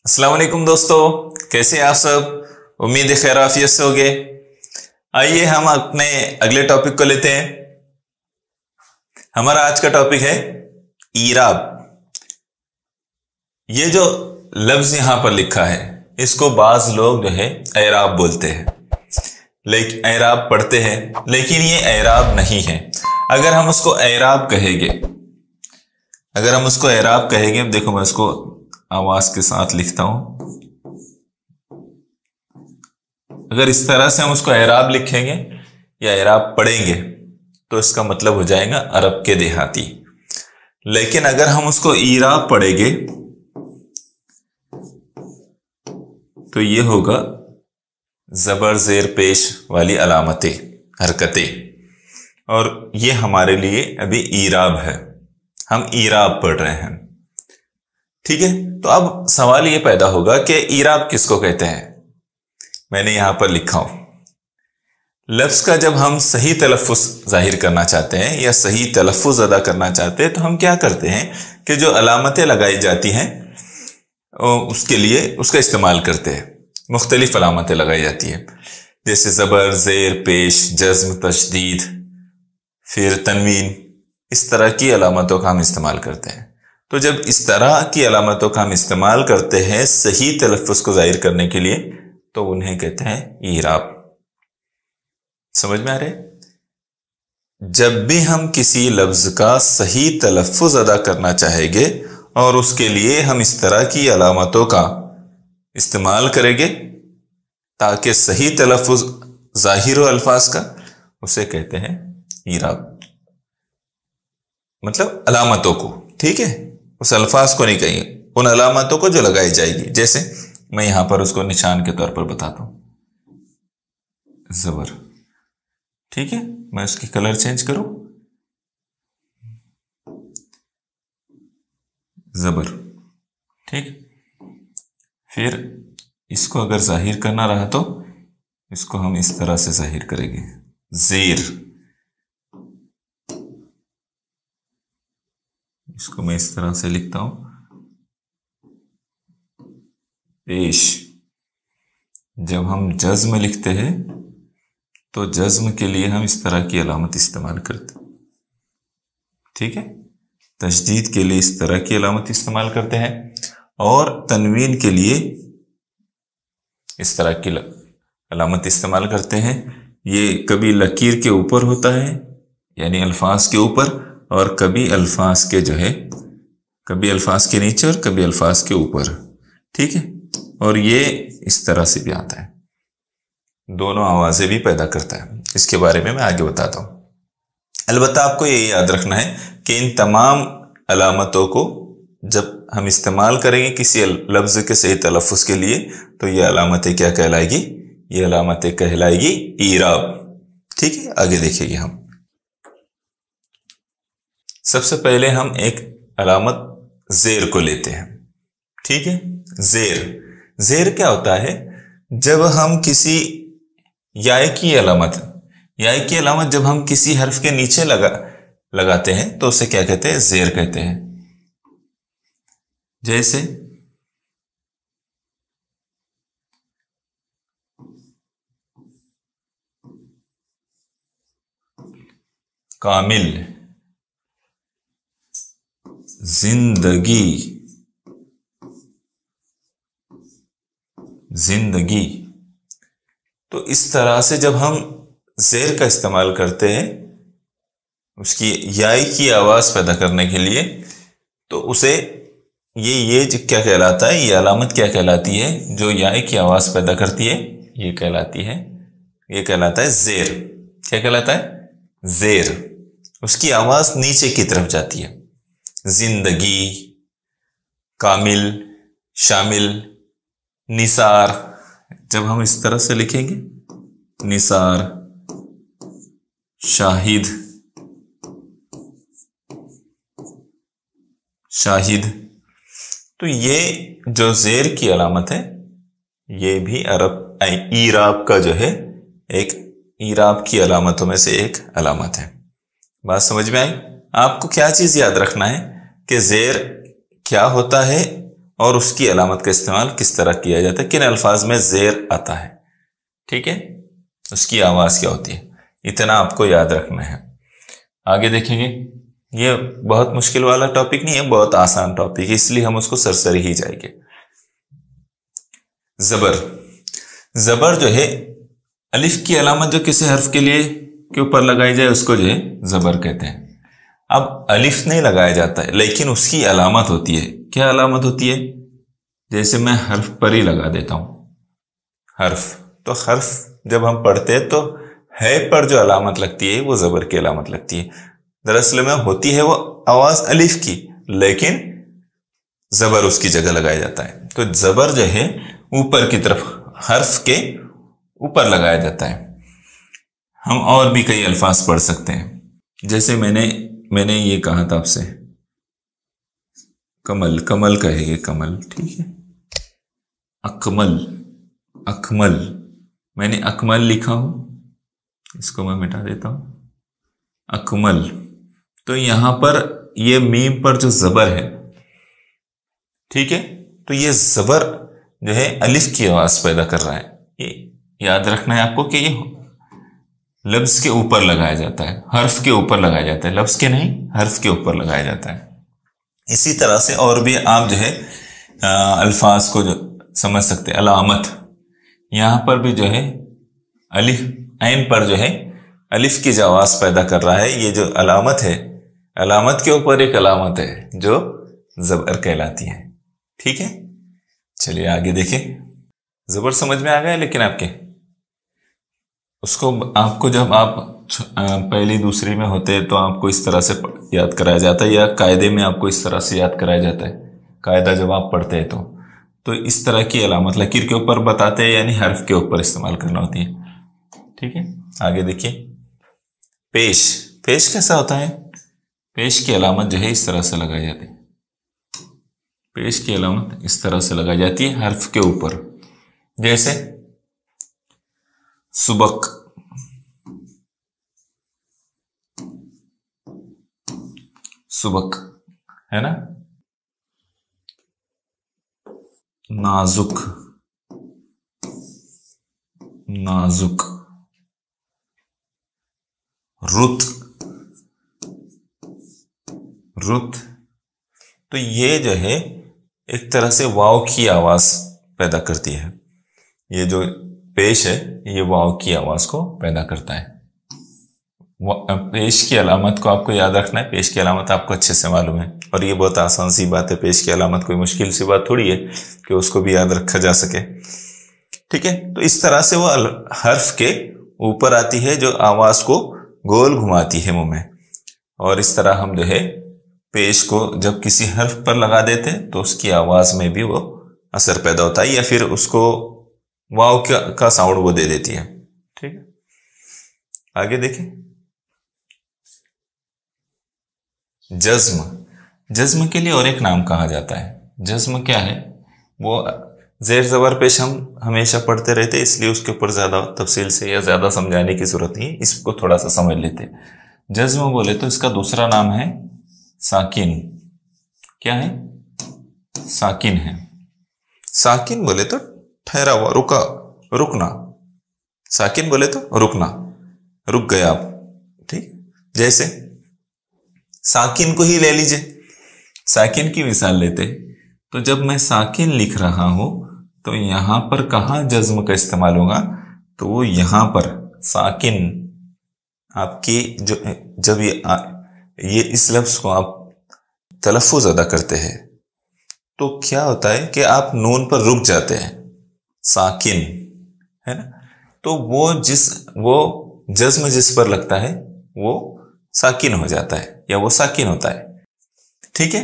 अस्सलाम वालेकुम दोस्तों, कैसे हैं आप सब। उम्मीद है खैर आफियत से होंगे। आइए हम अपने अगले टॉपिक को लेते हैं। हमारा आज का टॉपिक है ईराब। ये जो लफ्ज यहां पर लिखा है इसको बाज लोग जो है एराब बोलते हैं, लेकिन एराब पढ़ते हैं, लेकिन ये एराब नहीं है। अगर हम उसको एराब कहेंगे, देखो मैं उसको आवाज के साथ लिखता हूं। अगर इस तरह से हम उसको एराब लिखेंगे या एराब पढ़ेंगे तो इसका मतलब हो जाएगा अरब के देहाती। लेकिन अगर हम उसको ईराब पढ़ेंगे तो ये होगा जबर जेर पेश वाली अलामतें, हरकतें, और ये हमारे लिए अभी ईराब है। हम ईराब पढ़ रहे हैं, ठीक है। तो अब सवाल ये पैदा होगा कि ईराब किसको कहते हैं। मैंने यहां पर लिखा हूं, लफ्ज का जब हम सही तलफ़्फ़ुज़ जाहिर करना चाहते हैं या सही तलफ़्फ़ुज़ अदा करना चाहते हैं तो हम क्या करते हैं कि जो अलामतें लगाई जाती हैं उसके लिए उसका इस्तेमाल करते हैं। मुख्तलिफ अलामतें लगाई जाती है, जैसे ज़बर, ज़ेर, पेश, जज़्म, तशदीद, फिर तनवीन। इस तरह की अलामतों का हम इस्तेमाल करते हैं। तो जब इस तरह की अलामतों का हम इस्तेमाल करते हैं सही तलफ़्फ़ुज़ को जाहिर करने के लिए तो उन्हें कहते हैं ईराब। समझ में आ रहे? जब भी हम किसी लफ्ज का सही तलफ़्फ़ुज़ अदा करना चाहेंगे और उसके लिए हम इस तरह की अलामतों का इस्तेमाल करेंगे ताकि सही तलफ़्फ़ुज़ जाहिर हो अल्फाज का, उसे कहते हैं ईराब। मतलब अलामतों को, ठीक है, उस अल्फाज को नहीं कहेंगे, उन अलामतों को जो लगाई जाएगी। जैसे मैं यहां पर उसको निशान के तौर पर बताता हूं, जबर, ठीक है। मैं उसकी कलर चेंज करूं, जबर, ठीक। फिर इसको अगर जाहिर करना रहा तो इसको हम इस तरह से जाहिर करेंगे, जेर। इसको मैं इस तरह से लिखता हूं, पेश। जब हम जज्म लिखते हैं तो जज्म के लिए हम इस तरह की अलामत इस्तेमाल करते हैं, ठीक है। तशदीद के लिए इस तरह की अलामत इस्तेमाल करते हैं और तनवीन के लिए इस तरह की अलामत इस्तेमाल करते हैं। ये कभी लकीर के ऊपर होता है यानी अल्फाज के ऊपर, और कभी अल्फाज के जो है, कभी अल्फाज के नीचे और कभी अल्फाज के ऊपर, ठीक है। और ये इस तरह से भी आता है, दोनों आवाजें भी पैदा करता है। इसके बारे में मैं आगे बताता हूं। अलबत्ता आपको ये याद रखना है कि इन तमाम अलामतों को जब हम इस्तेमाल करेंगे किसी लफ्ज के सही तलफ़्फ़ुज़ के लिए तो ये अलामतें क्या कहलाएगी? ये अलामतें कहलाएगी ईराब, ठीक है। आगे देखेंगे हम। सबसे पहले हम एक अलामत जेर को लेते हैं, ठीक है। जेर क्या होता है? जब हम किसी याय की अलामत जब हम किसी हर्फ के नीचे लगाते हैं तो उसे क्या कहते हैं? जेर कहते हैं। जैसे कामिल, जिंदगी। तो इस तरह से जब हम जेर का इस्तेमाल करते हैं उसकी याई की आवाज पैदा करने के लिए तो उसे ये क्या कहलाता है? ये अलामत क्या कहलाती है जो याई की आवाज पैदा करती है? ये कहलाता है जेर। क्या कहलाता है? जेर। उसकी आवाज नीचे की तरफ जाती है। जिंदगी, कामिल, शामिल, निसार। जब हम इस तरह से लिखेंगे, निसार, शाहिद, तो ये जो जेर की अलामत है ये भी ईराब का जो है एक ईराब की अलामतों में से एक अलामत है। बात समझ में आई? आपको क्या चीज याद रखना है कि जेर क्या होता है और उसकी अलामत का इस्तेमाल किस तरह किया जाता है, किन अल्फाज में जेर आता है, ठीक है, उसकी आवाज क्या होती है, इतना आपको याद रखना है। आगे देखेंगे, ये बहुत मुश्किल वाला टॉपिक नहीं है, बहुत आसान टॉपिक है, इसलिए हम उसको सरसरी ही जाएंगे। जबर, जबर जो है अलिफ की अलामत जो किसी हर्फ के लिए के ऊपर लगाई जाए उसको जो है जबर कहते हैं। अब अलिफ नहीं लगाया जाता है लेकिन उसकी अलामत होती है। क्या अलामत होती है? जैसे मैं हर्फ पर ही लगा देता हूं, हर्फ, तो हर्फ जब हम पढ़ते हैं तो है पर जो अलामत लगती है वो जबर की अलामत लगती है। दरअसल में होती है वो आवाज अलिफ की, लेकिन जबर उसकी जगह लगाया जाता है। तो जबर जो है ऊपर की तरफ हर्फ के ऊपर लगाया जाता है। हम और भी कई अल्फाज पढ़ सकते हैं, जैसे मैंने ये कहा था आपसे, कमल, कमल कहेंगे कमल, ठीक है। अकमल, अकमल, मैंने अकमल लिखा हूं, इसको मैं मिटा देता हूं, अकमल। तो यहां पर ये मीम पर जो जबर है, ठीक है, तो ये जबर जो है अलिफ की आवाज पैदा कर रहा है। ये याद रखना है आपको कि ये लफ्ज के ऊपर लगाया जाता है, हर्फ के ऊपर लगाया जाता है, लफ्ज के नहीं, हर्फ के ऊपर लगाया जाता है। इसी तरह से और भी आप जो है अल्फाज को जो समझ सकते हैं। अलामत, यहां पर भी जो है अलिफ, ऐन पर जो है अलिफ की जो आवाज पैदा कर रहा है, ये जो अलामत है, अलामत के ऊपर एक अलामत है जो जबर कहलाती है, ठीक है। चलिए आगे देखें। जबर समझ में आ गया, लेकिन आपके उसको आपको जब आप पहली दूसरी में होते हैं तो आपको इस तरह से याद कराया जाता है, या कायदे में आपको इस तरह से याद कराया जाता है। कायदा जब आप पढ़ते हैं तो इस तरह की अलामत लकीर के ऊपर बताते हैं, यानी हर्फ के ऊपर इस्तेमाल करना होती है, ठीक है। आगे देखिए, पेश, पेश कैसा होता है? पेश की अलामत जो है इस तरह से लगाई जाती है, पेश की अलामत इस तरह से लगाई जाती है हर्फ के ऊपर, जैसे सुबक, सुबक है ना, नाजुक, नाजुक, रुत, रुत। तो ये जो है एक तरह से वाव की आवाज पैदा करती है। ये जो पेश है ये वाव की आवाज को पैदा करता है। पेश की अलामत को आपको याद रखना है, पेश की अलामत आपको अच्छे से मालूम है, और ये बहुत आसान सी बात है। पेश की अलामत कोई मुश्किल सी बात थोड़ी है कि उसको भी याद रखा जा सके, ठीक है। तो इस तरह से वो हर्फ के ऊपर आती है जो आवाज को गोल घुमाती है मुंह में, और इस तरह हम जो है पेश को जब किसी हर्फ पर लगा देते हैं तो उसकी आवाज में भी वो असर पैदा होता है, या फिर उसको वाव का साउंड वो दे देती है, ठीक है। आगे देखें, जज्म, जज्म के लिए और एक नाम कहा जाता है। जज्म क्या है? वो जेर जबर पेश हम हमेशा पढ़ते रहते, इसलिए उसके ऊपर ज्यादा तफसील से या ज्यादा समझाने की जरूरत नहीं है, इसको थोड़ा सा समझ लेते। जज्म बोले तो इसका दूसरा नाम है साकिन। क्या है? साकिन है। साकिन बोले तो ठहरा हुआ, रुका, रुकना। साकिन बोले तो रुकना, रुक गए आप, ठीक। जैसे साकिन को ही ले लीजिए, साकिन की मिसाल लेते, तो जब मैं साकिन लिख रहा हूं तो यहां पर कहां जज्म का इस्तेमाल होगा? तो वो यहां पर साकिन आपकी जो जब ये इस लफ्ज को आप तलफ्फुज अदा करते हैं तो क्या होता है कि आप नून पर रुक जाते हैं, साकिन है ना। तो वो जज्म जिस पर लगता है वो साकिन हो जाता है, या वो साकिन होता है, ठीक है।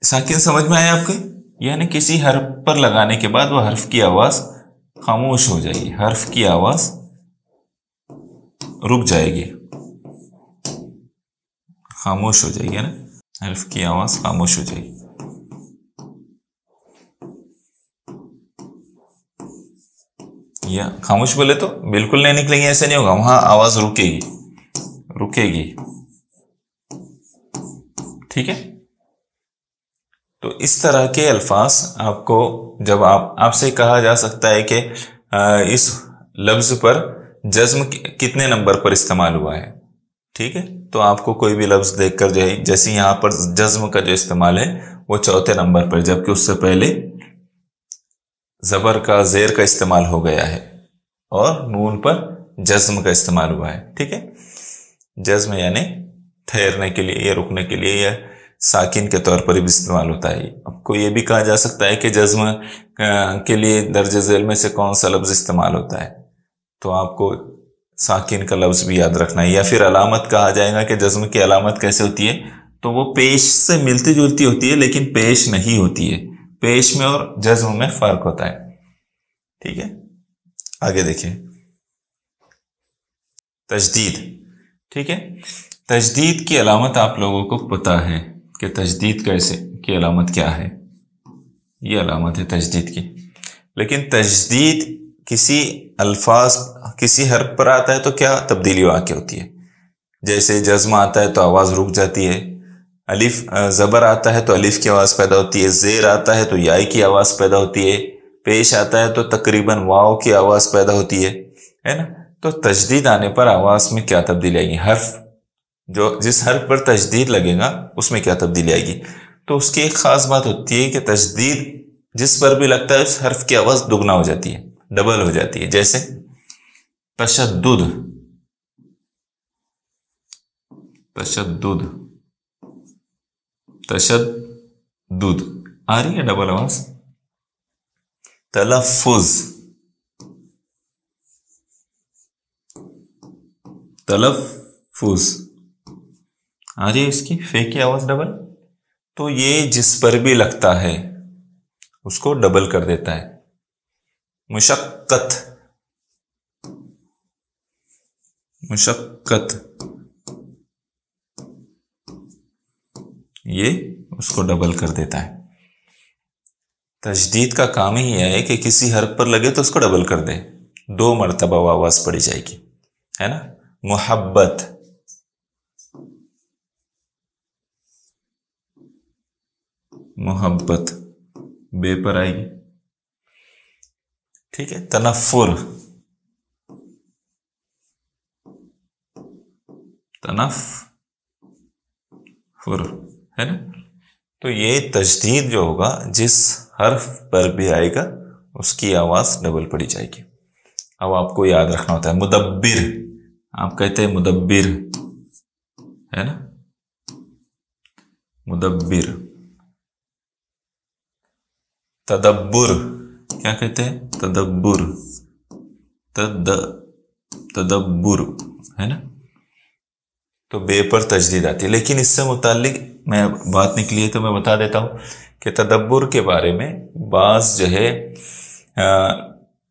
साकिन समझ में आया आपको? यानी किसी हर्फ पर लगाने के बाद वो हर्फ की आवाज खामोश हो जाएगी, हर्फ की आवाज रुक जाएगी, खामोश हो जाएगी, है ना, हर्फ की आवाज खामोश हो जाएगी। या खामोश बोले तो बिल्कुल नहीं निकलेंगे, ऐसे नहीं होगा, वहां आवाज रुकेगी, रुकेगी, ठीक है। तो इस तरह के अल्फाज आपको जब आपसे कहा जा सकता है कि इस लफ्ज पर जज्म कितने नंबर पर इस्तेमाल हुआ है, ठीक है, तो आपको कोई भी लफ्ज देखकर जो है, जैसे यहाँ पर जज्म का जो इस्तेमाल है वो चौथे नंबर पर, जबकि उससे पहले जबर का जेर का इस्तेमाल हो गया है और नून पर जज्म का इस्तेमाल हुआ है, ठीक है। जज्म यानी ठहरने के लिए या रुकने के लिए या साकिन के तौर पर भी इस्तेमाल होता है। आपको ये भी कहा जा सकता है कि जज्म के लिए दर्ज झेल में से कौन सा लफ्ज इस्तेमाल होता है, तो आपको साकिन का लफ्ज भी याद रखना है। या फिर अलामत कहा जाएगा कि जज्म की अलामत कैसे होती है, तो वो पेश से मिलती जुलती होती है लेकिन पेश नहीं होती है। पेश में और जज्म में फर्क होता है, ठीक है। आगे देखिए, तजदीद, ठीक है। तजदीद की अलामत आप लोगों को पता है कि तजदीद कैसे की अलामत क्या है, ये अलामत है तजदीद की। लेकिन तजदीद किसी अल्फाज किसी हर्फ पर आता है तो क्या तब्दीली वाक़ होती है। जैसे जज्म आता है तो आवाज़ रुक जाती है, अलिफ ज़बर आता है तो अलिफ की आवाज़ पैदा होती है, ज़ेर आता है तो याई की आवाज़ पैदा होती है, पेश आता है तो तकरीबन वाव की आवाज़ पैदा होती है ना। तो तजदीद आने पर आवाज़ में क्या तब्दीली आएगी, हर्फ जो जिस हर्फ पर तजदीद लगेगा उसमें क्या तब्दीली आएगी। तो उसकी एक ख़ास बात होती है कि तजदीद जिस पर भी लगता है उस हर्फ की आवाज़ दुगना हो जाती है, डबल हो जाती है। जैसे तशद्दुद, तशद्दुद, तशद्दुद आ रही है डबल आवाज। तलफ्फुज, तलफ्फुज आ रही है इसकी फे की आवाज डबल। तो ये जिस पर भी लगता है उसको डबल कर देता है। मुशक्कत, मुशक्कत, ये उसको डबल कर देता है। तजदीद का काम ही है कि किसी हर्फ पर लगे तो उसको डबल कर दे, 2 मरतबा आवाज पड़ी जाएगी, है ना। मोहब्बत, मोहब्बत बे पर आएगी, ठीक है। तनफ्फुर, तनफ्फुर, है ना। तो ये तजदीद जो होगा जिस हर्फ पर भी आएगा उसकी आवाज डबल पड़ी जाएगी। अब आपको याद रखना होता है मुदब्बिर, आप कहते हैं मुदब्बिर, है ना, मुदब्बिर। तदब्बुर, क्या कहते हैं, तदब्बुर, तदब्बुर, है ना। तो बे पर तजदीद आती है। लेकिन इससे मुताल्लिक मैं बात निकली है तो मैं बता देता हूं कि तदब्बुर के बारे में बाज जो है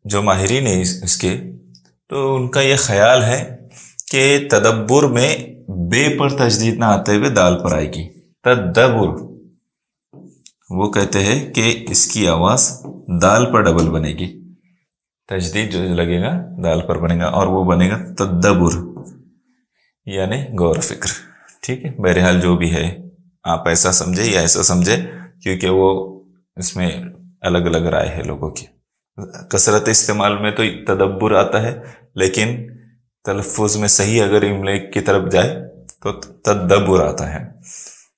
जो माहिरीन है इसके, तो उनका ये ख्याल है कि तदब्बुर में बे पर तजदीद ना आते हुए दाल पर आएगी। तदब्बुर, वो कहते हैं कि इसकी आवाज दाल पर डबल बनेगी, तजदीद जो लगेगा दाल पर बनेगा और वो बनेगा तदब्बुर, यानी गौर फिक्र, ठीक है। बहरहाल जो भी है आप ऐसा समझे या ऐसा समझे, क्योंकि वो इसमें अलग अलग राय है लोगों की। कसरत इस्तेमाल में तो तदब्बुर आता है, लेकिन तलफ्फुज में सही अगर इमले की तरफ जाए तो तदब्बुर आता है,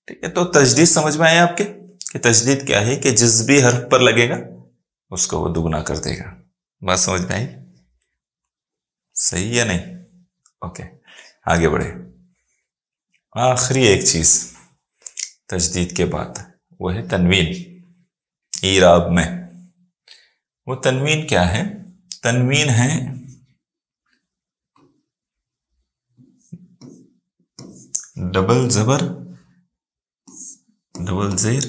ठीक है। तो तजदीद समझ में आया आपके कि तजदीद क्या है, कि जिस भी हर्फ पर लगेगा उसको वो दुगना कर देगा। बात समझ में आई, सही या नहीं? ओके, आगे बढ़े। आखिरी एक चीज तजदीद के बाद वो है तनवीन। ईराब में वो तनवीन क्या है? तनवीन है डबल जबर, डबल जेर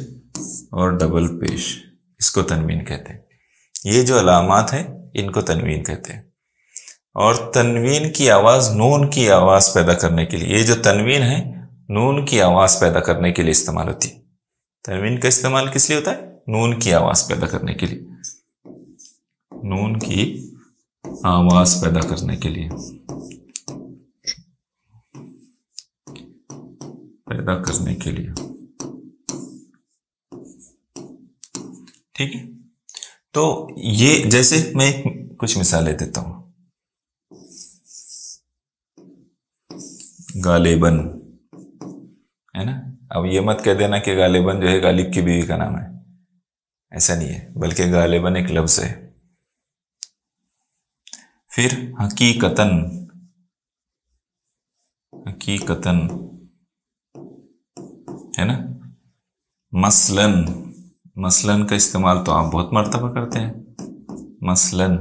और डबल पेश, इसको तनवीन कहते हैं। ये जो अलामात है इनको तनवीन कहते हैं। और तनवीन की आवाज नून की आवाज पैदा करने के लिए, ये जो तनवीन है नून की आवाज पैदा करने के लिए इस्तेमाल होती है। तनवीन का इस्तेमाल किस लिए होता है? नून की आवाज पैदा करने के लिए, नून की आवाज पैदा करने के लिए, पैदा करने के लिए। ठीक है, तो ये जैसे मैं कुछ मिसालें देता हूं। गालिबन, है ना। अब ये मत कह देना कि गालिबन जो है गालिब की बीवी का नाम है, ऐसा नहीं है, बल्कि गालिबन एक लफ्ज है। फिर हकीकतन, हकीकतन, है ना। मसलन, मसलन का इस्तेमाल तो आप बहुत मर्तबा करते हैं, मसलन,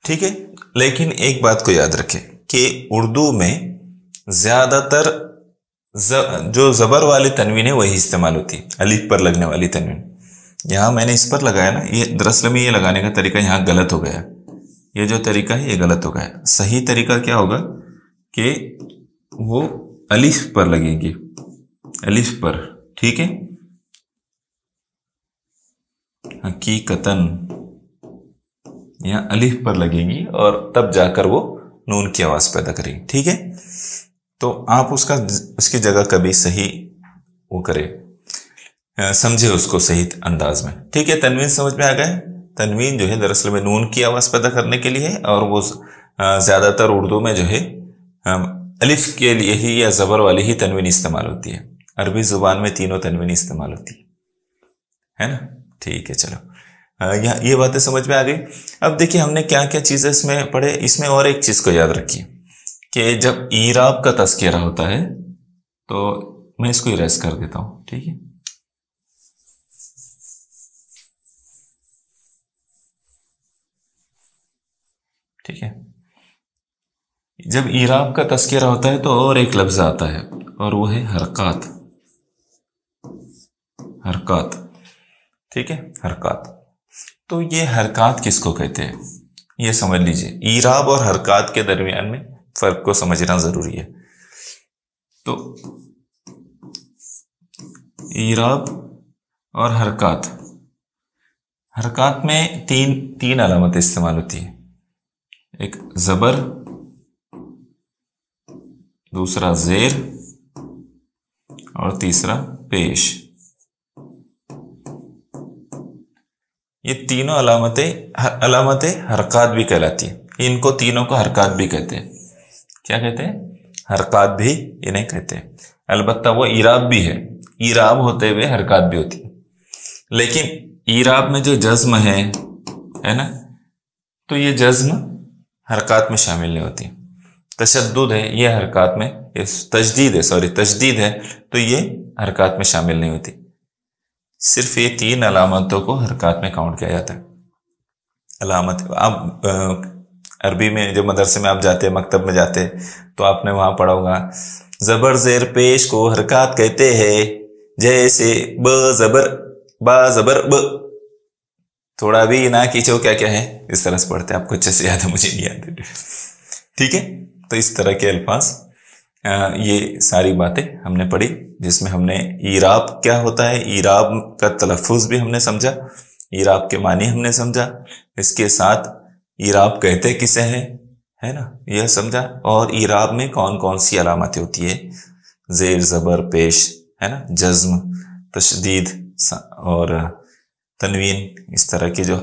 ठीक है। लेकिन एक बात को याद रखें कि उर्दू में ज्यादातर जो जबर वाली तनवीन है वही इस्तेमाल होती है, अलिफ पर लगने वाली तनवीन। यहां मैंने इस पर लगाया ना, ये दरअसल में ये लगाने का तरीका यहां गलत हो गया, ये जो तरीका है ये गलत हो गया। सही तरीका क्या होगा कि वो अलिफ पर लगेगी, अलिफ पर, ठीक है। हकीकतन यहां अलिफ पर लगेगी और तब जाकर वो नून की आवाज पैदा करेगी, ठीक है। तो आप उसकी जगह कभी सही वो करें, समझे उसको सही अंदाज में, ठीक है। तनवीन समझ में आ गए। तनवीन जो है दरअसल में नून की आवाज पैदा करने के लिए है, और वो ज्यादातर उर्दू में जो है अलिफ के लिए ही या जबर वाली ही तनवीन इस्तेमाल होती है। अरबी जुबान में तीनों तनवीन इस्तेमाल होती है ना। ठीक है, चलो ये बातें समझ में आ गई। अब देखिए हमने क्या क्या चीजें इसमें पढ़े। इसमें और एक चीज को याद रखिए कि जब ईराब का तज़किरा होता है तो मैं इसको इरेज कर देता हूं, ठीक है। ठीक है, जब ईराब का तज़किरा होता है तो और एक लफ्ज आता है और वो है हरकत, हरकत, ठीक है, हरकत। तो ये हरकत किसको कहते हैं ये समझ लीजिए। ईराब और हरकत के दरमियान में फर्क को समझना जरूरी है। तो ईराब और हरकत, हरकत में तीन अलामतें इस्तेमाल होती है। एक जबर, दूसरा जेर और तीसरा पेश। ये तीनों अलामतें हरकत भी कहलाती है। इनको तीनों को हरकत भी कहते हैं। क्या कहते हैं? हरकत भी इन्हें कहते हैं। अलबत्ता वो ईराब भी है, ईराब होते हुए हरकत भी होती है। लेकिन ईराब में जो जज्म है ना, तो ये जज्म हरकत में शामिल नहीं होती। तशद्दुद है ये हरकत में, तजदीद है तो ये हरकत में शामिल नहीं होती। सिर्फ ये तीन अलामतों को हरकत में काउंट किया जाता है। अलामत आप अरबी में जब मदरसे में आप जाते हैं, मकतब में जाते हैं, तो आपने वहां पढ़ा होगा जबर जेर पेश को हरकत कहते हैं, जैसे ब जबर बा जबर ब। थोड़ा भी ना खींचो क्या क्या है, इस तरह से पढ़ते हैं। आपको अच्छे से याद है, मुझे नहीं याद है, ठीक है। तो इस तरह के अल्फाज, ये सारी बातें हमने पढ़ी, जिसमें हमने ईराब क्या होता है, ईराब का तलफ़ुज़ भी हमने समझा, ईराब के मानी हमने समझा, इसके साथ ईराब कहते किसे हैं, है ना, यह समझा। और ईराब में कौन कौन सी अलामतें होती है, जेर जबर पेश, है ना, जज्म, तशदीद और तनवीन, इस तरह की जो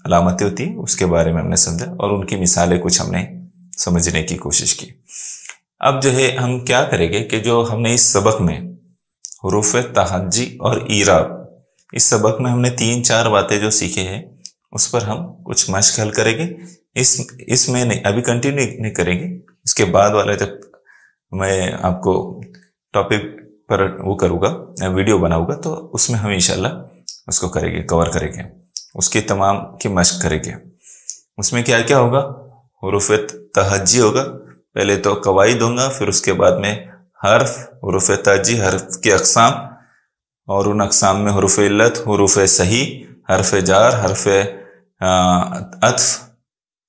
अलामतें होती है उसके बारे में हमने समझा और उनकी मिसालें कुछ हमने समझने की कोशिश की। अब जो है हम क्या करेंगे कि जो हमने इस सबक में हुरूफ तहज्जी और ईराब, इस सबक में हमने 3-4 बातें जो सीखे हैं उस पर हम कुछ मश्क हल करेंगे। इसमें नहीं, अभी कंटिन्यू नहीं करेंगे। इसके बाद वाला जब मैं आपको टॉपिक पर वो करूँगा, वीडियो बनाऊंगा, तो उसमें हम इंशाल्लाह उसको करेंगे, कवर करेंगे, उसकी तमाम की मश्क करेंगे। उसमें क्या क्या होगा, हुरूफ तहज्जी होगा, पहले तो कवाइद होगा, फिर उसके बाद में हर्फ, हुरूफ तहज्जी, हर्फ की अक़साम, और उन अक़साम में हुरूफ इल्लत, हुरूफ सही, हर्फ जार, हर्फ अत्फ,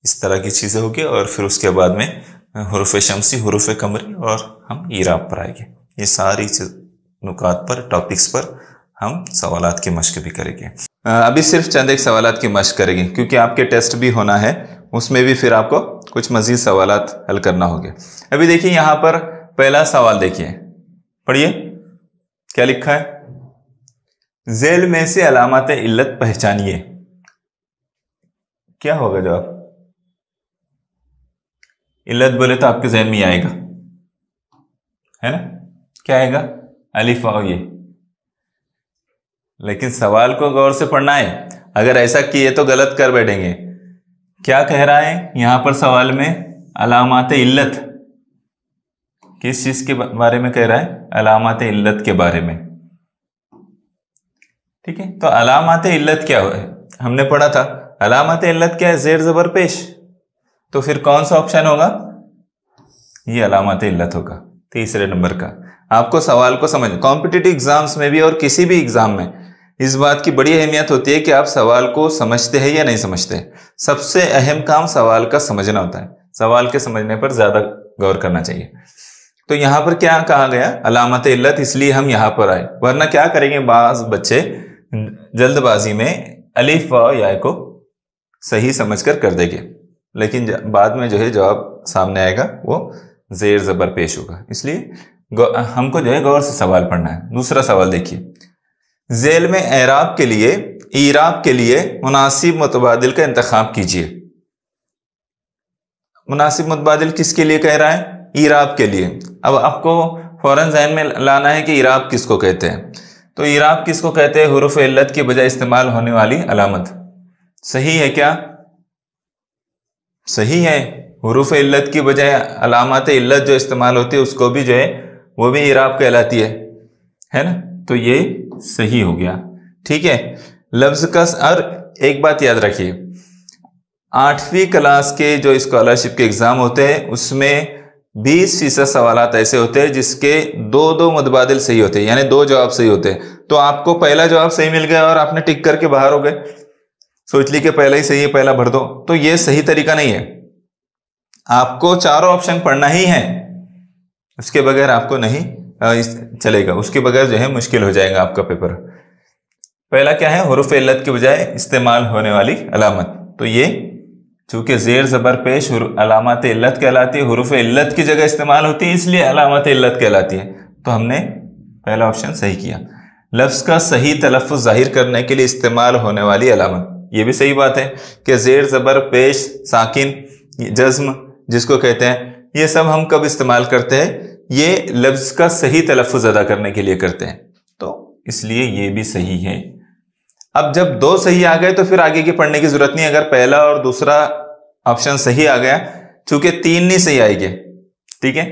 इस तरह की चीज़ें होगी। और फिर उसके बाद में हुरूफ शमसी, हुरूफ कमरी, और हम ईराब पर आएंगे। ये सारी नुकात पर, टॉपिक्स पर हम सवालात की मश्क भी करेंगे। अभी सिर्फ चंद एक सवालात की मश्क करेंगे, क्योंकि आपके टेस्ट भी होना है, उसमें भी फिर आपको कुछ मजीद सवालात हल करना होंगे। अभी देखिए यहाँ पर पहला सवाल देखिए, पढ़िए क्या लिखा है। ज़ेल में से अलामत इल्लत पहचानिए। क्या होगा जवाब? इल्लत बोले तो आपके जहन में आएगा, है ना? क्या आएगा? अलिफ वाव ये। लेकिन सवाल को गौर से पढ़ना है, अगर ऐसा किए तो गलत कर बैठेंगे। क्या कह रहा है यहां पर सवाल में? अलामत इल्लत। किस चीज के बारे में कह रहा है? अलामत इल्लत के बारे में। ठीक है, तो अलामत इल्लत क्या है? हमने पढ़ा था अलामत इल्लत क्या है? ज़ेर ज़बर पेश। तो फिर कौन सा ऑप्शन होगा? ये अलामत इल्लत होगा, तीसरे नंबर का। आपको सवाल को समझ, कॉम्पिटिटिव एग्जाम्स में भी और किसी भी एग्जाम में इस बात की बड़ी अहमियत होती है कि आप सवाल को समझते हैं या नहीं समझते। सबसे अहम काम सवाल का समझना होता है, सवाल के समझने पर ज्यादा गौर करना चाहिए। तो यहां पर क्या कहा गया? अलामत इल्लत, इसलिए हम यहां पर आए, वरना क्या करेंगे बाज बच्चे जल्दबाजी में अलिफ व या को सही समझकर कर देंगे, लेकिन बाद में जो है जवाब सामने आएगा वो जेर जबर पेश होगा। इसलिए हमको जो है गौर से सवाल पढ़ना है। दूसरा सवाल देखिए, ज़ेल में एराब के लिए, ईराब के लिए मुनासिब मुतबादिल का इंतखाब कीजिए। मुनासिब मुतबादिल किसके लिए कह रहा है? ईराब के लिए। अब आपको फौरन ज़हन में लाना है कि ईराब किसको कहते हैं। तो ईराब किसको कहते हैं? हुरूफ इल्लत की बजाय इस्तेमाल होने वाली अलामत। सही है क्या? सही है, हुरूफ इल्लत की बजाय अलामत इल्लत जो इस्तेमाल होती है उसको भी जो है वो भी ईराब कहलाती है ना? तो ये सही हो गया। ठीक है, लफ्ज का। और एक बात याद रखिए, 8वीं क्लास के जो स्कॉलरशिप के एग्जाम होते हैं उसमें 20% सवालात ऐसे होते हैं जिसके दो मुतबादिल सही होते हैं, यानी 2 जवाब सही होते हैं। तो आपको पहला जवाब सही मिल गया और आपने टिक करके बाहर हो गए, सोच ली कि पहला ही सही है, पहला भर दो। तो ये सही तरीका नहीं है। आपको चारों ऑप्शन पढ़ना ही है, उसके बगैर आपको नहीं चलेगा, उसके बगैर जो है मुश्किल हो जाएगा आपका पेपर। पहला क्या है? हुरूफ इल्लत के बजाय इस्तेमाल होने वाली अलामत। तो ये चूंकि जेर जबर पेश अलामत इल्लत कहलाती है, हुरूफ इल्लत की जगह इस्तेमाल होती है, इसलिए अलामत इल्लत कहलाती है। तो हमने पहला ऑप्शन सही किया। लफ्ज का सही तलफ़्फ़ुज़ जाहिर करने के लिए इस्तेमाल होने वाली अलामत, ये भी सही बात है कि जेर जबर पेश साकिन जज्म जिसको कहते हैं, ये सब हम कब इस्तेमाल करते हैं? ये लफ्ज का सही तलफ़्फ़ुज़ अदा करने के लिए करते हैं, तो इसलिए ये भी सही है। अब जब 2 सही आ गए तो फिर आगे की पढ़ने की जरूरत नहीं। अगर पहला और दूसरा ऑप्शन सही आ गया, चूंकि 3 नहीं सही आएंगे, ठीक है,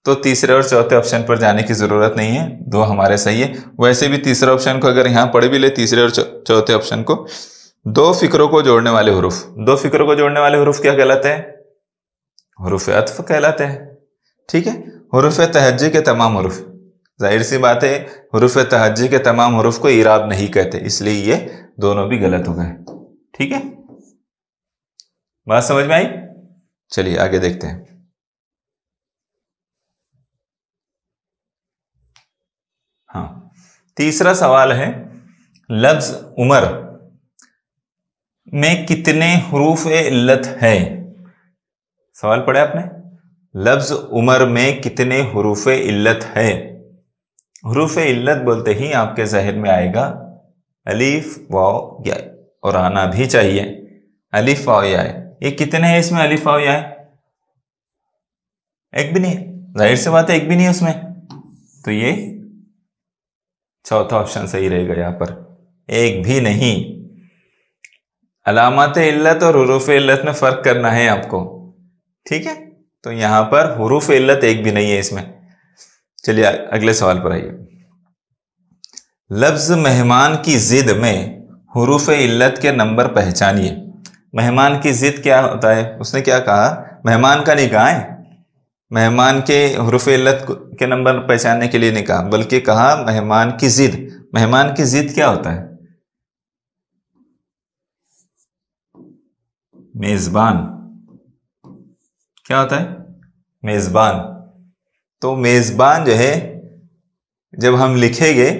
तो तीसरे और चौथे ऑप्शन पर जाने की जरूरत नहीं है, 2 हमारे सही है। वैसे भी तीसरे ऑप्शन को अगर यहां पढ़ भी ले, तीसरे और चौथे ऑप्शन को, 2 फिक्रों को जोड़ने वाले हुरूफ, 2 फिक्रों को जोड़ने वाले हुरूफ क्या कहलाते हैं? हुरूफ अत्फ कहलाते हैं। ठीक है, हुरूफ तहज्जी के तमाम हुरूफ, जाहिर सी बात है हुरूफ तहज्जी के तमाम हुरूफ को ईराब नहीं कहते, इसलिए ये दोनों भी गलत हो गए। ठीक है, बात समझ में आई? चलिए आगे देखते हैं। हाँ, तीसरा सवाल है, लफ्ज उमर में कितने हुरूफ इल्लत है? सवाल पढ़े आपने, लफ्ज उमर में कितने हुरूफ इल्लत है? हुरूफ इल्लत बोलते ही आपके ज़हन में आएगा अलिफ वाव या, और आना भी चाहिए अलिफ वाव या। ये कितने हैं इसमें अलिफ वाव या? एक भी नहीं, जाहिर सी बात है एक भी नहीं है उसमें, तो ये चौथा ऑप्शन सही रहेगा। यहां पर एक भी नहीं। अलामत इल्लत और हुरूफ इल्लत में फर्क करना है आपको, ठीक है, तो यहां पर हुरूफ इल्लत एक भी नहीं है इसमें। चलिए अगले सवाल पर आइए। लफ्ज मेहमान की जिद में हुरूफ इल्लत के नंबर पहचानिए। मेहमान की जिद क्या होता है? उसने क्या कहा? मेहमान का नहीं कहा है, मेहमान के हुरूफ इल्लत के नंबर पहचानने के लिए नहीं कहा, बल्कि कहा मेहमान की जिद। मेहमान की जिद क्या होता है? मेजबान। क्या होता है? मेजबान। तो मेजबान जो है जब हम लिखेंगे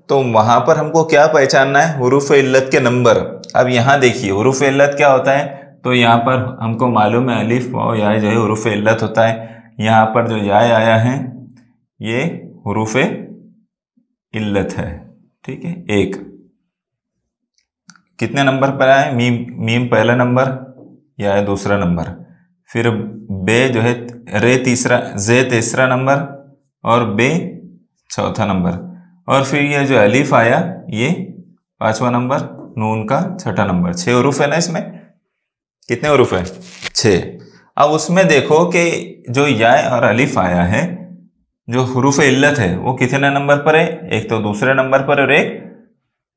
तो वहां पर हमको क्या पहचानना है? हुरूफ इल्लत के नंबर। अब यहां देखिए हुरूफ इल्लत क्या होता है, तो यहां पर हमको मालूम है अलिफ वाव या जो है हुरूफ इल्लत होता है। यहां पर जो या आया है ये हुरूफ इल्लत है, ठीक है, एक। कितने नंबर पर आए, मीम मीम पहला नंबर या है दूसरा नंबर, फिर बे जो है रे तीसरा, जे तीसरा नंबर और बे चौथा नंबर, और फिर ये जो अलीफ आया ये पांचवा नंबर, नून का छठा नंबर। 6 हुरूफ है ना इसमें, कितने हुरूफ है, 6। अब उसमें देखो कि जो या और अलीफ आया है, जो हुरूफ इल्लत है वो कितने नंबर पर है, एक तो दूसरे नंबर पर और एक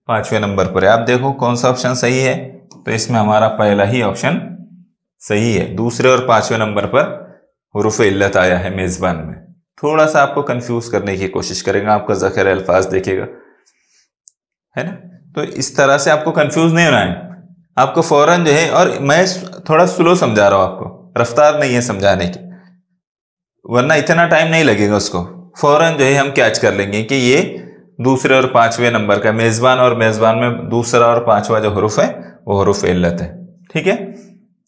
पांचवें नंबर पर है। आप देखो कौन सा ऑप्शन सही है, तो इसमें हमारा पहला ही ऑप्शन सही है, दूसरे और पांचवें नंबर पर हुरूफ इल्लत आया है मेजबान में। थोड़ा सा आपको कंफ्यूज करने की कोशिश करेगा, आपका ज़ख़ीर अल्फाज देखेगा, है ना। तो इस तरह से आपको कंफ्यूज नहीं होना है, आपको फौरन जो है, और मैं थोड़ा स्लो समझा रहा हूं आपको, रफ्तार नहीं है समझाने की, वरना इतना टाइम नहीं लगेगा उसको, फौरन जो है हम कैच कर लेंगे कि ये दूसरे और पांचवें नंबर का मेजबान, और मेजबान में दूसरा और पांचवा जो हुरूफ है वो हुरूफ इल्लत है। ठीक है,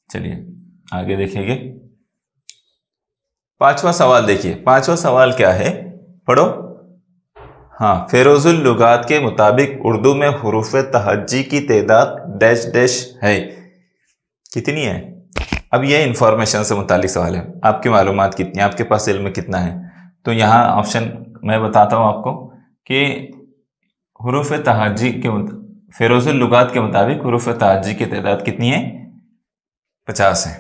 चलिए आगे देखेंगे। पांचवा सवाल देखिए, पांचवा सवाल क्या है, पढ़ो। हाँ, फेरोजुल लुगात के मुताबिक उर्दू में हुरूफ तहज्जी की तादाद डैश डैश है, कितनी है। अब ये इंफॉर्मेशन से मुतालिक सवाल है, आपकी मालूमात कितनी है, आपके पास इल्म कितना है। तो यहाँ ऑप्शन मैं बताता हूँ आपको कि हुरूफ तहज्जी के फेरोजुल लुगात के मुताबिक हुरूफ तहज्जी की तादाद कितनी है, 50 है।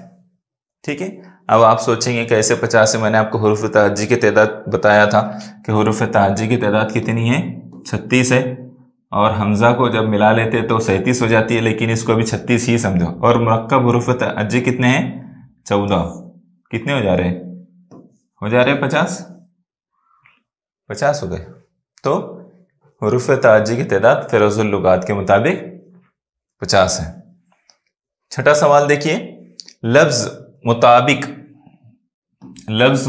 ठीक है, अब आप सोचेंगे कैसे 50 है, मैंने आपको हुरूफ तहज्जी की तादाद बताया था कि हुरूफ तहज्जी की तादाद कितनी है, 36 है, और हमज़ा को जब मिला लेते तो 37 हो जाती है, लेकिन इसको अभी 36 ही समझो। और मुरक्कब हुरूफ तहज्जी कितने हैं, 14। कितने हो जा रहे हैं, हो जा रहे हैं 50 हो गए। तो हुरूफ तहज्जी की तादाद फेरोजुल लुगात के मुताबिक 50 है। छठा सवाल देखिए, लफ्ज़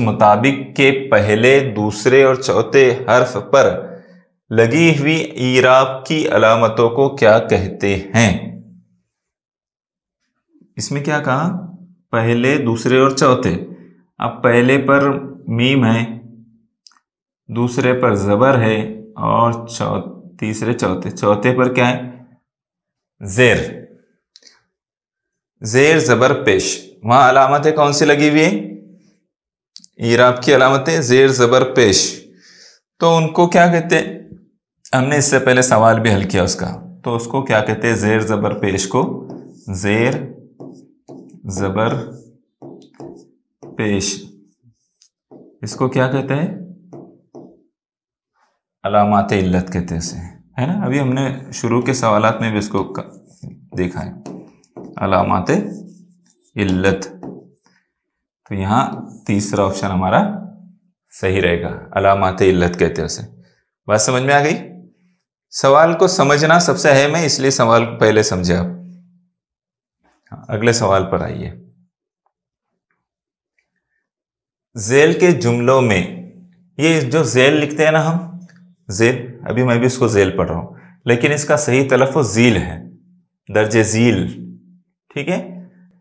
मुताबिक के पहले, दूसरे और चौथे हर्फ पर लगी हुई ईराब की अलामतों को क्या कहते हैं। इसमें क्या कहा, पहले, दूसरे और चौथे। अब पहले पर मीम है, दूसरे पर जबर है, और तीसरे चौथे पर क्या है, जेर जबर पेश। वहां अलामतें कौन सी लगी हुई है, ईराब की अलामतें, जेर जबर पेश। तो उनको क्या कहते हैं, हमने इससे पहले सवाल भी हल किया उसका, तो उसको क्या कहते हैं, जेर जबर पेश को जेर जबर पेश, इसको क्या कहते हैं, अलामात इल्लत कहते हैं इसे, है ना। अभी हमने शुरू के सवालात में भी इसको देखा है, अलामात इल्लत। तो यहाँ तीसरा ऑप्शन हमारा सही रहेगा, अलामात इल्लत कहते हैं उसे। बात समझ में आ गई। सवाल को समझना सबसे अहम है, इसलिए सवाल को पहले समझे आप। अगले सवाल पर आइए। जेल के जुमलों में, ये जो जेल लिखते हैं ना हम, जेल, अभी मैं भी इसको जेल पढ़ रहा हूं, लेकिन इसका सही तलफ़्फ़ुज़ जील है, दर्जे जील। ठीक है,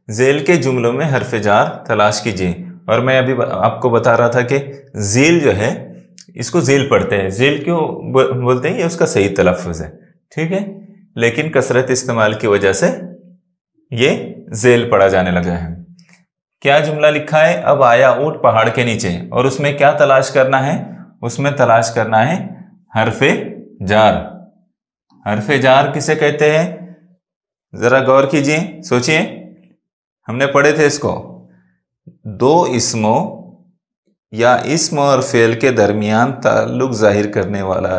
जेल के जुमलों में हर्फ जार तलाश कीजिए। और मैं अभी आपको बता रहा था कि जील जो है, इसको जील पढ़ते हैं, जील क्यों बोलते हैं, ये उसका सही तलफ़्फ़ुज़ है। ठीक है, लेकिन कसरत इस्तेमाल की वजह से ये जेल पढ़ा जाने लगा है। क्या जुमला लिखा है, अब आया ऊंट पहाड़ के नीचे, और उसमें क्या तलाश करना है, उसमें तलाश करना है हर्फे जार। हर्फे जार किसे कहते हैं, जरा गौर कीजिए, सोचिए। हमने पढ़े थे इसको, दो इसमों या इस्म और फेल के दरमियान ताल्लुक जाहिर करने वाला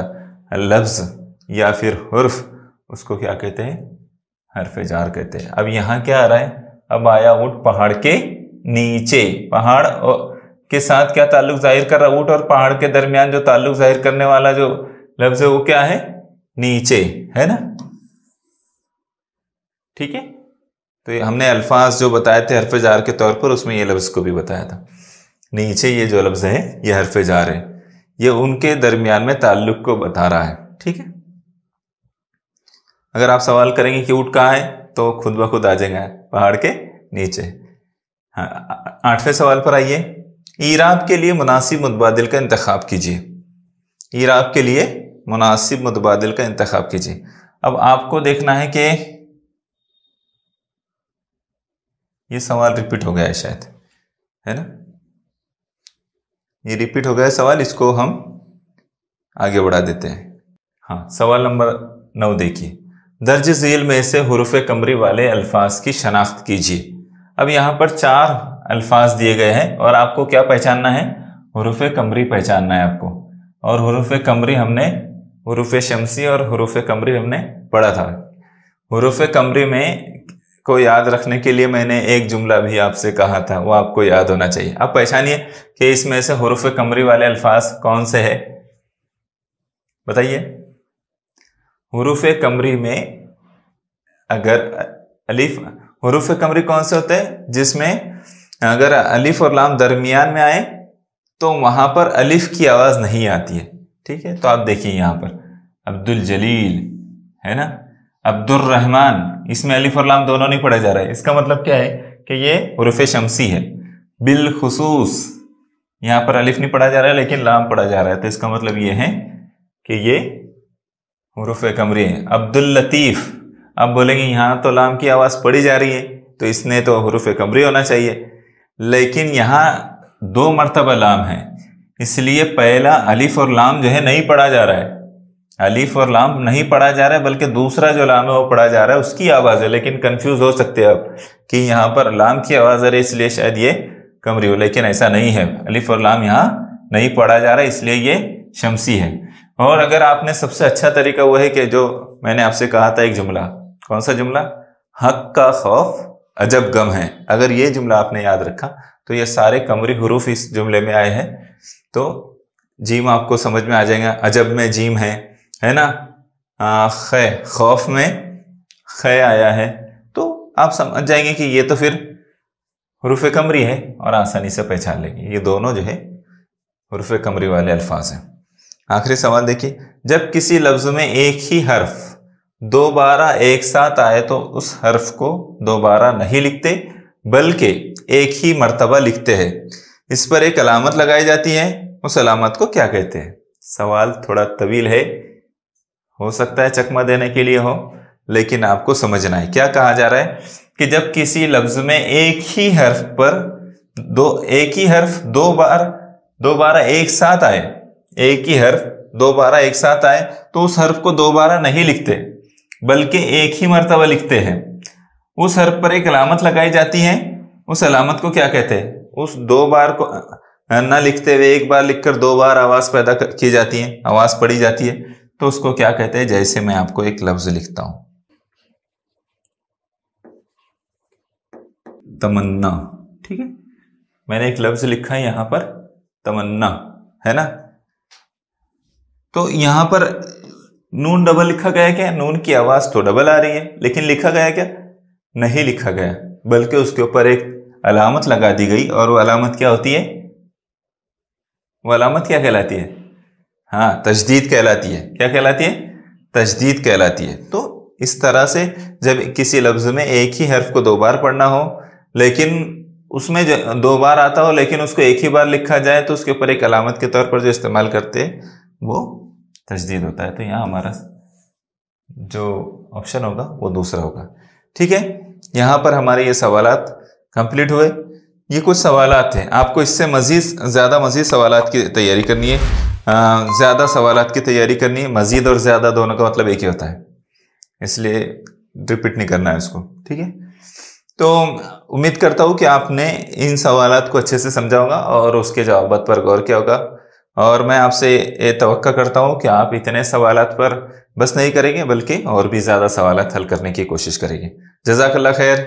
लफ्ज या फिर हुर्फ, उसको क्या कहते हैं, हर्फे जार कहते हैं। अब यहाँ क्या आ रहा है, अब आया ऊंट पहाड़ के नीचे, पहाड़ के साथ क्या ताल्लुक जाहिर कर रहा है, ऊंट और पहाड़ के दरमियान जो ताल्लुक जाहिर करने वाला जो लफ्ज है वो क्या है, नीचे, है ना। ठीक है, तो ये हमने अल्फाज जो बताए थे हर्फ जार के तौर पर, उसमें ये लफ्ज को भी बताया था। नीचे ये जो लफ्ज है ये हर्फ जार है, ये उनके दरमियान में ताल्लुक को बता रहा है। ठीक है, अगर आप सवाल करेंगे कि ऊंट कहाँ है, तो खुद ब खुद आ जाएगा पहाड़ के नीचे। हाँ, 8वें सवाल पर आइए। ईराब के लिए मुनासिब मुतबादिल का इंतखाब कीजिए। ईराब के लिए मुनासिब मुतबादिल का इंतखाब कीजिए। अब आपको देखना है कि ये सवाल रिपीट हो गया है शायद, है ना, ये रिपीट हो गया है सवाल, इसको हम आगे बढ़ा देते हैं। हाँ, सवाल नंबर 9 देखिए, दर्ज झील में से हुरूफ कमरी वाले अल्फाज की शनाख्त कीजिए। अब यहाँ पर 4 अल्फाज दिए गए हैं और आपको क्या पहचानना है, हुरूफ कमरी पहचानना है आपको। और हुरूफ कमरी हमने हुरूफ शमसी और हुरूफ कमरी हमने पढ़ा था। हुरूफ कमरी में को याद रखने के लिए मैंने एक जुमला भी आपसे कहा था, वो आपको याद होना चाहिए। अब पहचानिए कि इसमें से हुरूफ कमरी वाले अल्फाज कौन से हैं, बताइए। हुरूफ कमरी में अगर अलिफ, हुरूफ कमरी कौन से होते हैं, जिसमें अगर अलिफ और लाम दरमियान में आए तो वहां पर अलिफ की आवाज नहीं आती है, ठीक है। तो आप देखिए यहाँ पर अब्दुल जलील है ना, अब्दुल रहमान, इसमें अलिफ और लाम दोनों नहीं पढ़ा जा रहा है। इसका मतलब क्या है कि ये हुरूफ शमसी है। बिल खुसूस, यहाँ पर अलिफ नहीं पढ़ा जा रहा है लेकिन लाम पढ़ा जा रहा है, तो इसका मतलब ये है कि ये हुरूफ कमरी है। अब्दुल लतीफ, अब बोलेंगे यहाँ तो लाम की आवाज पढ़ी जा रही है तो इसने तो हुरूफ कमरी होना चाहिए, लेकिन यहाँ 2 मरतबा लाम है, इसलिए पहला अलिफ और लाम जो है नहीं पढ़ा जा रहा है, अलिफ और लाम नहीं पढ़ा जा रहा है, बल्कि दूसरा जो लाम है वो पढ़ा जा रहा है, उसकी आवाज है। लेकिन कंफ्यूज हो सकते हैं आप कि यहाँ पर लाम की आवाज आ रही है इसलिए शायद ये कमरी हो, लेकिन ऐसा नहीं है। अलिफ और लाम यहाँ नहीं पढ़ा जा रहा है इसलिए ये शमसी है। और अगर आपने सबसे अच्छा तरीका वो है कि जो मैंने आपसे कहा था एक जुमला, कौन सा जुमला, हक का खौफ अजब गम है, अगर ये जुमला आपने याद रखा तो ये सारे कमरी हरूफ इस जुमले में आए हैं। तो जीम आपको समझ में आ जाएगा, अजब में जीम है ना, खे, खौफ में खे आया है, तो आप समझ जाएंगे कि ये तो फिर हुरूफ कमरी है और आसानी से पहचान लेंगे। ये दोनों जो है हुरूफ कमरी वाले अल्फाज हैं। आखिरी सवाल देखिए, जब किसी लफ्ज में एक ही हर्फ दोबारा एक साथ आए तो उस हर्फ को दोबारा नहीं लिखते बल्कि एक ही मर्तबा लिखते हैं, इस पर एक अलामत लगाई जाती है, उस अलामत को क्या कहते हैं। सवाल थोड़ा तवील है, हो सकता है चकमा देने के लिए हो, लेकिन आपको समझना है क्या कहा जा रहा है कि जब किसी लफ्ज में एक ही हर्फ पर एक ही हर्फ दोबारा एक साथ आए, एक ही हर्फ दोबारा एक साथ आए तो उस हर्फ को दोबारा नहीं लिखते बल्कि एक ही मर्तबा लिखते हैं, उस हर्फ पर एक अलामत लगाई जाती है, उस अलामत को क्या कहते हैं। उस 2 बार को ना लिखते हुए एक बार लिखकर 2 बार आवाज पैदा की जाती है, आवाज पढ़ी जाती है, तो उसको क्या कहते हैं। जैसे मैं आपको एक लफ्ज लिखता हूं, तमन्ना, ठीक है, मैंने एक लफ्ज लिखा है यहां पर तमन्ना, है ना, तो यहां पर नून डबल लिखा गया क्या, नून की आवाज तो डबल आ रही है लेकिन लिखा गया क्या, नहीं लिखा गया, बल्कि उसके ऊपर एक अलामत लगा दी गई। और वो अलामत क्या होती है, वो अलामत क्या कहलाती है, हाँ, तजदीद कहलाती है। क्या कहलाती है, तजदीद कहलाती है। तो इस तरह से जब किसी लफ्ज में एक ही हर्फ को 2 बार पढ़ना हो लेकिन उसमें 2 बार आता हो लेकिन उसको एक ही बार लिखा जाए तो उसके ऊपर एक अलामत के तौर पर जो इस्तेमाल करते हैं वो तजदीद होता है। तो यहाँ हमारा जो ऑप्शन होगा वो दूसरा होगा, ठीक है। यहाँ पर हमारे ये सवालात कंप्लीट हुए। ये कुछ सवालात हैं, आपको इससे मज़ीद सवालात की तैयारी करनी है, ज़्यादा सवालात की तैयारी करनी है। मज़ीद और ज़्यादा दोनों का मतलब एक ही होता है, इसलिए रिपीट नहीं करना है उसको, ठीक है। तो उम्मीद करता हूँ कि आपने इन सवालात को अच्छे से समझा होगा और उसके जवाबात पर गौर किया होगा। और मैं आपसे ये तवक्का करता हूँ कि आप इतने सवालात पर बस नहीं करेंगे बल्कि और भी ज़्यादा सवालात हल करने की कोशिश करेंगे। जज़ाकल्लाह खैर।